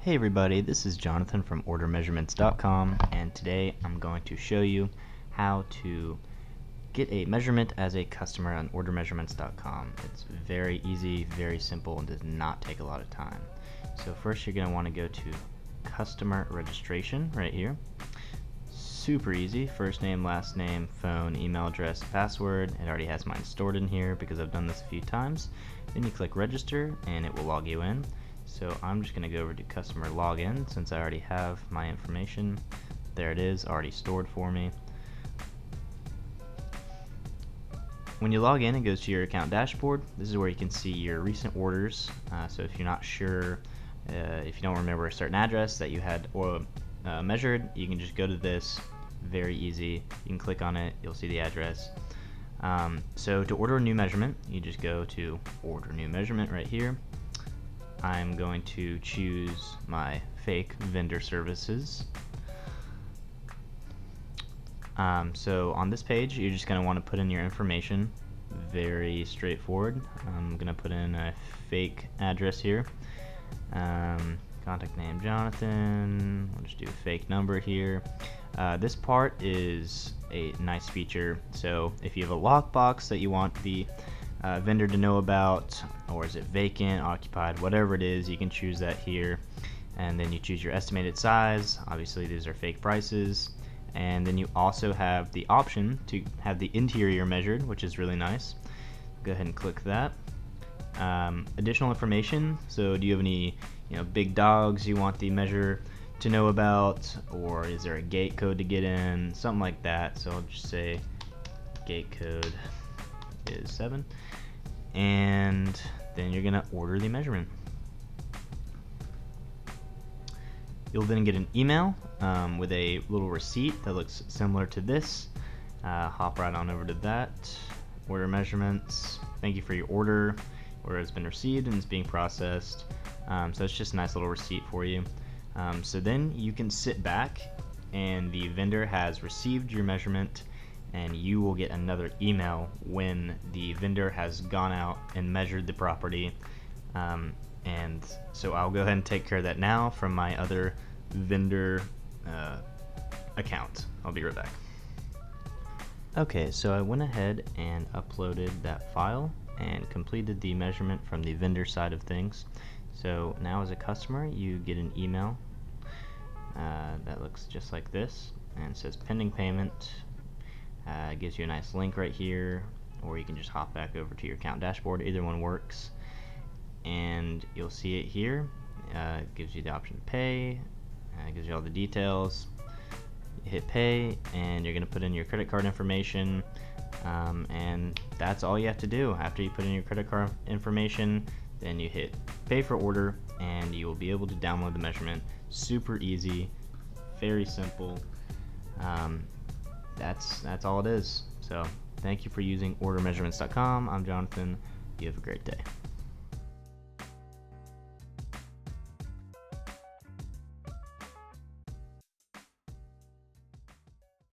Hey everybody, this is Jonathan from ordermeasurements.com, and today I'm going to show you how to get a measurement as a customer on ordermeasurements.com. It's very easy, very simple, and does not take a lot of time. So first you're going to want to go to customer registration right here. Super easy, first name, last name, phone, email address, password. It already has mine stored in here because I've done this a few times. Then you click register and it will log you in. So I'm just going to go over to customer login since I already have my information. There it is, already stored for me. When you log in, it goes to your account dashboard. This is where you can see your recent orders. So if you're not sure, if you don't remember a certain address that you had measured, you can just go to this. Very easy. You can click on it, you'll see the address. So to order a new measurement, you just go to order new measurement right here. I'm going to choose my fake vendor services. So on this page, you're just going to want to put in your information. Very straightforward. I'm going to put in a fake address here. Contact name Jonathan. I'll just do a fake number here. This part is a nice feature. So if you have a lockbox that you want the vendor to know about, or is it vacant, occupied, whatever it is, you can choose that here. And then you choose your estimated size. Obviously these are fake prices. And then you also have the option to have the interior measured, which is really nice. Go ahead and click that. Additional information, so do you have any big dogs you want the measure to know about, or is there a gate code to get in, something like that. So I'll just say gate code is 7, and then you're gonna order the measurement. You'll then get an email with a little receipt that looks similar to this. Hop right on over to that. Order measurements. Thank you for your order. Order has been received and is being processed. So it's just a nice little receipt for you. So then you can sit back and the vendor has received your measurement, and you will get another email when the vendor has gone out and measured the property. And so I'll go ahead and take care of that now from my other vendor account. I'll be right back. Okay, so I went ahead and uploaded that file and completed the measurement from the vendor side of things. So now as a customer, you get an email that looks just like this and says pending payment. It gives you a nice link right here, or you can just hop back over to your account dashboard. Either one works. And you'll see it here. It gives you the option to pay. It gives you all the details. You hit pay, and you're going to put in your credit card information, and that's all you have to do. After you put in your credit card information, then you hit pay for order, and you will be able to download the measurement. Super easy, very simple. That's all it is. So thank you for using ordermeasurements.com. I'm Jonathan. You have a great day.